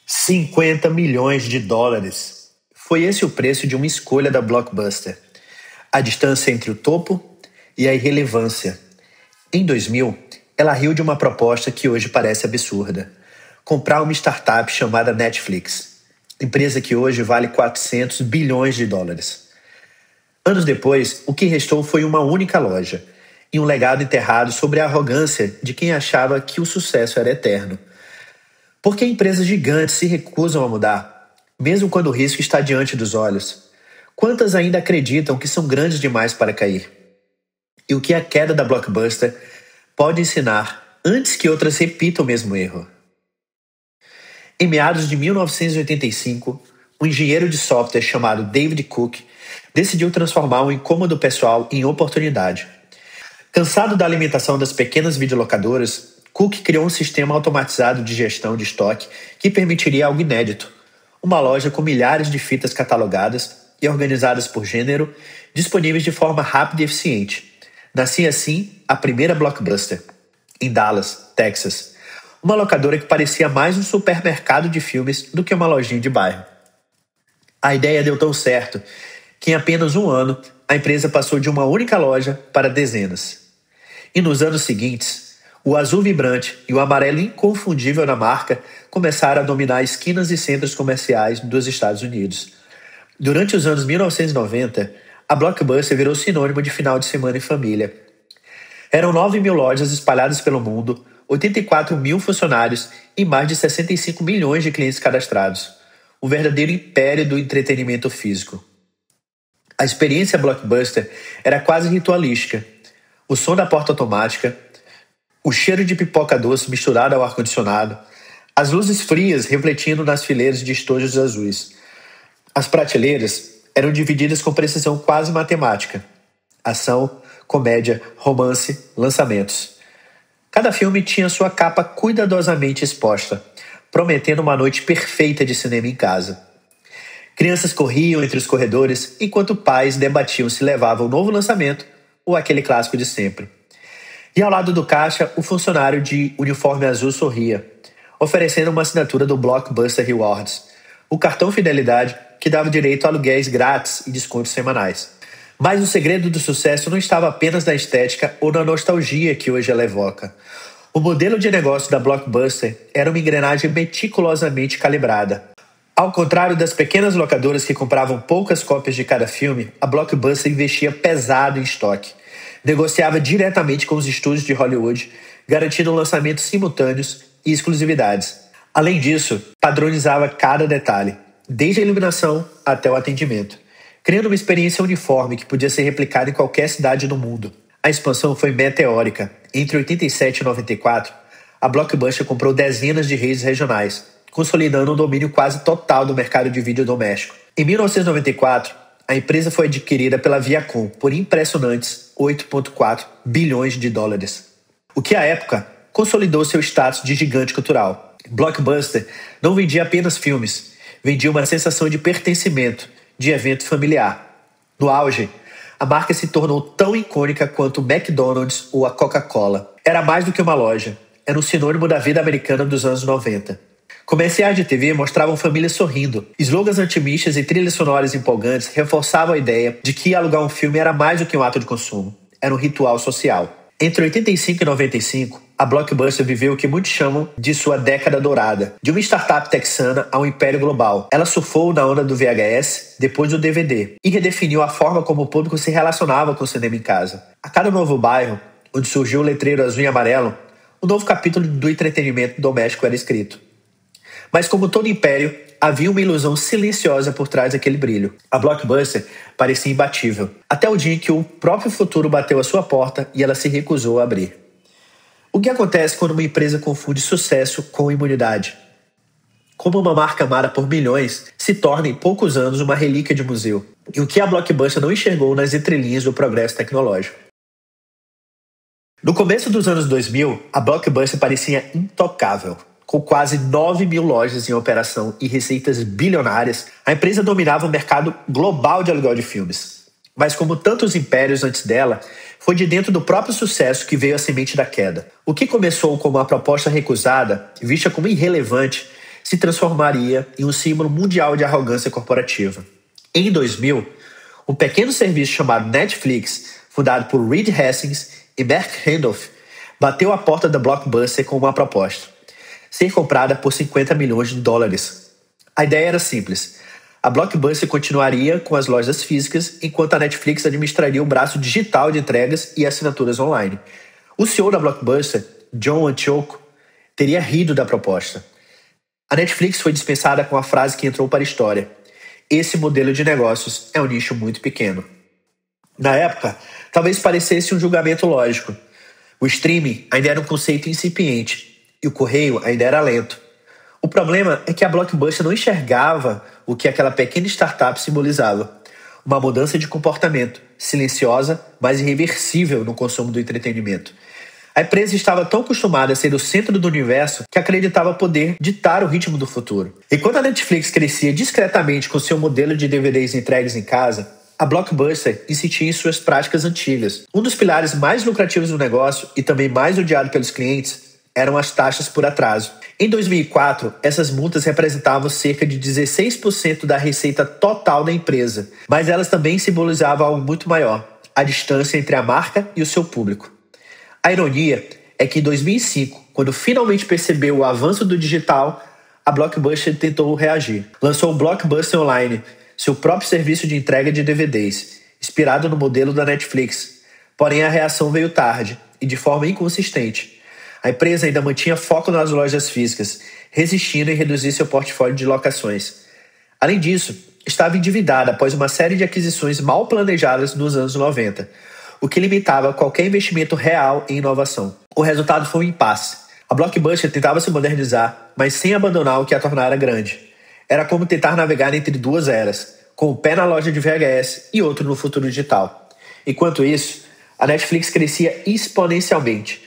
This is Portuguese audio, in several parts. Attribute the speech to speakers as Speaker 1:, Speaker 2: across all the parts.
Speaker 1: 50 milhões de dólares. Foi esse o preço de uma escolha da Blockbuster. A distância entre o topo e a irrelevância. Em 2000, ela riu de uma proposta que hoje parece absurda. Comprar uma startup chamada Netflix, empresa que hoje vale 400 bilhões de dólares. Anos depois, o que restou foi uma única loja e um legado enterrado sobre a arrogância de quem achava que o sucesso era eterno. Por que empresas gigantes se recusam a mudar, mesmo quando o risco está diante dos olhos? Quantas ainda acreditam que são grandes demais para cair? E o que a queda da Blockbuster pode ensinar antes que outras repitam o mesmo erro? Em meados de 1985, um engenheiro de software chamado David Cook decidiu transformar um incômodo pessoal em oportunidade. Cansado da alimentação das pequenas videolocadoras, Cook criou um sistema automatizado de gestão de estoque que permitiria algo inédito: uma loja com milhares de fitas catalogadas e organizadas por gênero, disponíveis de forma rápida e eficiente. Nascia assim a primeira Blockbuster, em Dallas, Texas. Uma locadora que parecia mais um supermercado de filmes do que uma lojinha de bairro. A ideia deu tão certo que em apenas um ano a empresa passou de uma única loja para dezenas. E nos anos seguintes, o azul vibrante e o amarelo inconfundível da marca começaram a dominar esquinas e centros comerciais dos Estados Unidos. Durante os anos 1990, a Blockbuster virou sinônimo de final de semana em família. Eram 9 mil lojas espalhadas pelo mundo, 84 mil funcionários e mais de 65 milhões de clientes cadastrados. Um verdadeiro império do entretenimento físico. A experiência Blockbuster era quase ritualística. O som da porta automática, o cheiro de pipoca doce misturado ao ar-condicionado, as luzes frias refletindo nas fileiras de estojos azuis. As prateleiras eram divididas com precisão quase matemática. Ação, comédia, romance, lançamentos. Cada filme tinha sua capa cuidadosamente exposta, prometendo uma noite perfeita de cinema em casa. Crianças corriam entre os corredores, enquanto pais debatiam se levavam o novo lançamento ou aquele clássico de sempre. E ao lado do caixa, o funcionário de uniforme azul sorria, oferecendo uma assinatura do Blockbuster Rewards, o cartão fidelidade que dava direito a aluguéis grátis e descontos semanais. Mas o segredo do sucesso não estava apenas na estética ou na nostalgia que hoje ela evoca. O modelo de negócio da Blockbuster era uma engrenagem meticulosamente calibrada. Ao contrário das pequenas locadoras que compravam poucas cópias de cada filme, a Blockbuster investia pesado em estoque. Negociava diretamente com os estúdios de Hollywood, garantindo lançamentos simultâneos e exclusividades. Além disso, padronizava cada detalhe, desde a iluminação até o atendimento, criando uma experiência uniforme que podia ser replicada em qualquer cidade do mundo. A expansão foi meteórica. Entre 87 e 94, a Blockbuster comprou dezenas de redes regionais, consolidando um domínio quase total do mercado de vídeo doméstico. Em 1994, a empresa foi adquirida pela Viacom por impressionantes 8,4 bilhões de dólares, o que à época consolidou seu status de gigante cultural. Blockbuster não vendia apenas filmes, vendia uma sensação de pertencimento, de evento familiar. No auge, a marca se tornou tão icônica quanto o McDonald's ou a Coca-Cola. Era mais do que uma loja, era um sinônimo da vida americana dos anos 90. Comerciais de TV mostravam famílias sorrindo. Slogans otimistas e trilhas sonoras empolgantes reforçavam a ideia de que alugar um filme era mais do que um ato de consumo. Era um ritual social. Entre 85 e 95, a Blockbuster viveu o que muitos chamam de sua década dourada. De uma startup texana a um império global. Ela surfou na onda do VHS, depois do DVD, e redefiniu a forma como o público se relacionava com o cinema em casa. A cada novo bairro, onde surgiu o letreiro azul e amarelo, um novo capítulo do entretenimento doméstico era escrito. Mas como todo império, havia uma ilusão silenciosa por trás daquele brilho. A Blockbuster parecia imbatível, até o dia em que o próprio futuro bateu à sua porta e ela se recusou a abrir. O que acontece quando uma empresa confunde sucesso com imunidade? Como uma marca amada por milhões se torna em poucos anos uma relíquia de museu? E o que a Blockbuster não enxergou nas entrelinhas do progresso tecnológico? No começo dos anos 2000, a Blockbuster parecia intocável. Com quase 9 mil lojas em operação e receitas bilionárias, a empresa dominava o mercado global de aluguel de filmes. Mas como tantos impérios antes dela, foi de dentro do próprio sucesso que veio a semente da queda. O que começou como uma proposta recusada, vista como irrelevante, se transformaria em um símbolo mundial de arrogância corporativa. Em 2000, um pequeno serviço chamado Netflix, fundado por Reed Hastings e Mark Randolph, bateu a porta da Blockbuster com uma proposta: ser comprada por $50 milhões. A ideia era simples. A Blockbuster continuaria com as lojas físicas, enquanto a Netflix administraria o braço digital de entregas e assinaturas online. O CEO da Blockbuster, John Antioco, teria rido da proposta. A Netflix foi dispensada com a frase que entrou para a história: esse modelo de negócios é um nicho muito pequeno. Na época, talvez parecesse um julgamento lógico. O streaming ainda era um conceito incipiente e o correio ainda era lento. O problema é que a Blockbuster não enxergava o que aquela pequena startup simbolizava: uma mudança de comportamento, silenciosa, mas irreversível no consumo do entretenimento. A empresa estava tão acostumada a ser o centro do universo que acreditava poder ditar o ritmo do futuro. Enquanto a Netflix crescia discretamente com seu modelo de DVDs entregues em casa, a Blockbuster insistia em suas práticas antigas. Um dos pilares mais lucrativos do negócio e também mais odiado pelos clientes eram as taxas por atraso. Em 2004, essas multas representavam cerca de 16% da receita total da empresa, mas elas também simbolizavam algo muito maior: a distância entre a marca e o seu público. A ironia é que em 2005, quando finalmente percebeu o avanço do digital, a Blockbuster tentou reagir. Lançou o Blockbuster Online, seu próprio serviço de entrega de DVDs, inspirado no modelo da Netflix. Porém, a reação veio tarde e de forma inconsistente. A empresa ainda mantinha foco nas lojas físicas, resistindo em reduzir seu portfólio de locações. Além disso, estava endividada após uma série de aquisições mal planejadas nos anos 90, o que limitava qualquer investimento real em inovação. O resultado foi um impasse. A Blockbuster tentava se modernizar, mas sem abandonar o que a tornara grande. Era como tentar navegar entre duas eras, com um pé na loja de VHS e outro no futuro digital. Enquanto isso, a Netflix crescia exponencialmente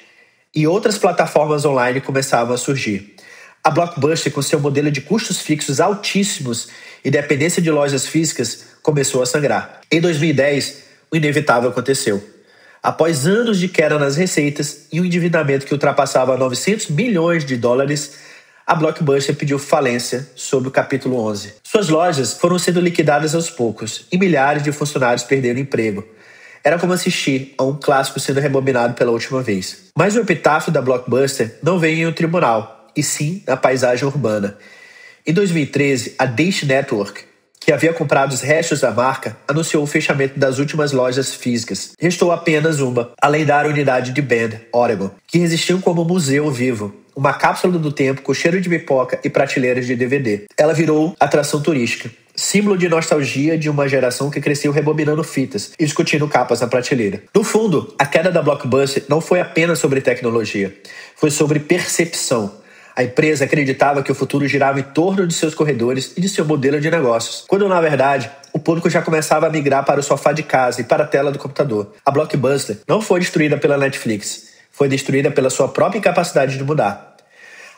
Speaker 1: e outras plataformas online começavam a surgir. A Blockbuster, com seu modelo de custos fixos altíssimos e dependência de lojas físicas, começou a sangrar. Em 2010, o inevitável aconteceu. Após anos de queda nas receitas e um endividamento que ultrapassava $900 milhões, a Blockbuster pediu falência sob o capítulo 11. Suas lojas foram sendo liquidadas aos poucos e milhares de funcionários perderam emprego. Era como assistir a um clássico sendo rebobinado pela última vez. Mas o epitáfio da Blockbuster não veio em um tribunal, e sim na paisagem urbana. Em 2013, a Dish Network, que havia comprado os restos da marca, anunciou o fechamento das últimas lojas físicas. Restou apenas uma, a lendária unidade de Bend, Oregon, que resistiu como museu vivo, uma cápsula do tempo com cheiro de pipoca e prateleiras de DVD. Ela virou atração turística, símbolo de nostalgia de uma geração que cresceu rebobinando fitas e discutindo capas na prateleira. No fundo, a queda da Blockbuster não foi apenas sobre tecnologia, foi sobre percepção. A empresa acreditava que o futuro girava em torno de seus corredores e de seu modelo de negócios, quando, na verdade, o público já começava a migrar para o sofá de casa e para a tela do computador. A Blockbuster não foi destruída pela Netflix, foi destruída pela sua própria incapacidade de mudar.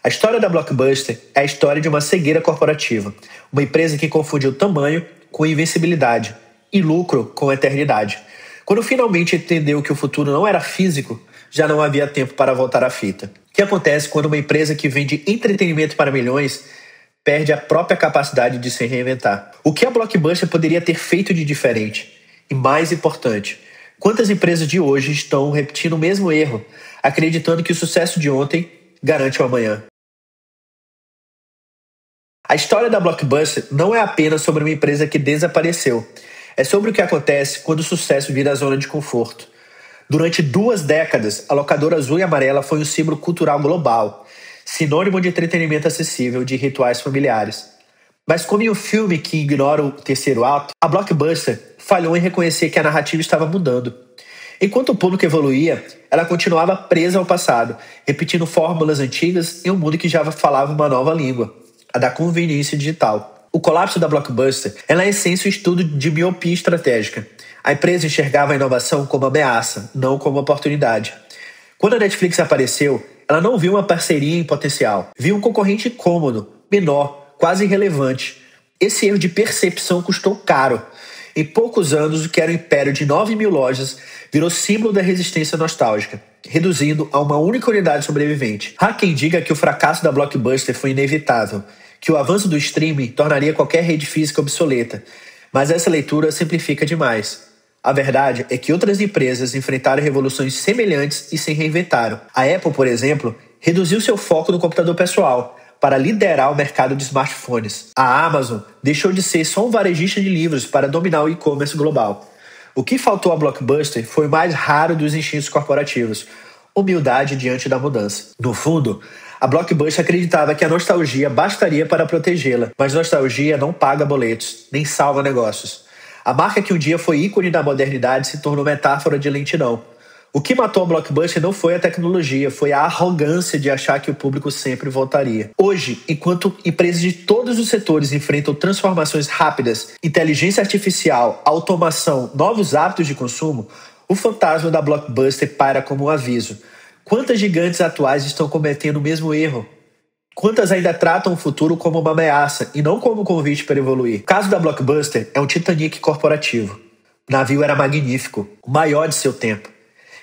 Speaker 1: A história da Blockbuster é a história de uma cegueira corporativa, uma empresa que confundiu tamanho com invencibilidade e lucro com eternidade. Quando finalmente entendeu que o futuro não era físico, já não havia tempo para voltar à fita. O que acontece quando uma empresa que vende entretenimento para milhões perde a própria capacidade de se reinventar? O que a Blockbuster poderia ter feito de diferente? E mais importante, quantas empresas de hoje estão repetindo o mesmo erro, acreditando que o sucesso de ontem garante o amanhã? A história da Blockbuster não é apenas sobre uma empresa que desapareceu. É sobre o que acontece quando o sucesso vira zona de conforto. Durante 2 décadas, a locadora azul e amarela foi um símbolo cultural global, sinônimo de entretenimento acessível de rituais familiares. Mas como em um filme que ignora o terceiro ato, a Blockbuster falhou em reconhecer que a narrativa estava mudando. Enquanto o público evoluía, ela continuava presa ao passado, repetindo fórmulas antigas em um mundo que já falava uma nova língua, a da conveniência digital. O colapso da Blockbuster é, na essência, um estudo de miopia estratégica. A empresa enxergava a inovação como ameaça, não como oportunidade. Quando a Netflix apareceu, ela não viu uma parceria em potencial. Viu um concorrente incômodo, menor, quase irrelevante. Esse erro de percepção custou caro. Em poucos anos, o que era um império de 9 mil lojas virou símbolo da resistência nostálgica, reduzindo a uma única unidade sobrevivente. Há quem diga que o fracasso da Blockbuster foi inevitável, que o avanço do streaming tornaria qualquer rede física obsoleta, mas essa leitura simplifica demais. A verdade é que outras empresas enfrentaram revoluções semelhantes e se reinventaram. A Apple, por exemplo, reduziu seu foco no computador pessoal para liderar o mercado de smartphones. A Amazon deixou de ser só um varejista de livros para dominar o e-commerce global. O que faltou à Blockbuster foi o mais raro dos instintos corporativos: humildade diante da mudança. No fundo, a Blockbuster acreditava que a nostalgia bastaria para protegê-la, mas nostalgia não paga boletos, nem salva negócios. A marca que um dia foi ícone da modernidade se tornou metáfora de lentidão. O que matou a Blockbuster não foi a tecnologia, foi a arrogância de achar que o público sempre voltaria. Hoje, enquanto empresas de todos os setores enfrentam transformações rápidas, inteligência artificial, automação, novos hábitos de consumo, o fantasma da Blockbuster paira como um aviso. Quantas gigantes atuais estão cometendo o mesmo erro? Quantas ainda tratam o futuro como uma ameaça e não como um convite para evoluir? O caso da Blockbuster é um Titanic corporativo. O navio era magnífico, o maior de seu tempo.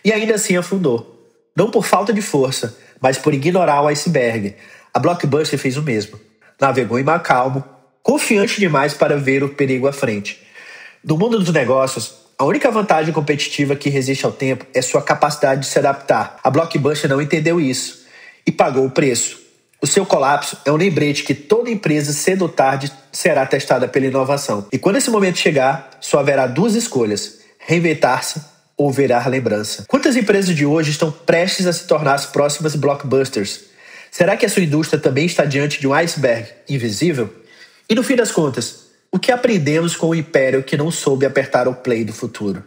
Speaker 1: E ainda assim afundou. Não por falta de força, mas por ignorar o iceberg. A Blockbuster fez o mesmo. Navegou em mar calmo, confiante demais para ver o perigo à frente. No mundo dos negócios, a única vantagem competitiva que resiste ao tempo é sua capacidade de se adaptar. A Blockbuster não entendeu isso e pagou o preço. O seu colapso é um lembrete que toda empresa, cedo ou tarde, será testada pela inovação. E quando esse momento chegar, só haverá duas escolhas: reinventar-se ou virar lembrança. Quantas empresas de hoje estão prestes a se tornar as próximas blockbusters? Será que a sua indústria também está diante de um iceberg invisível? E no fim das contas, o que aprendemos com o império que não soube apertar o play do futuro?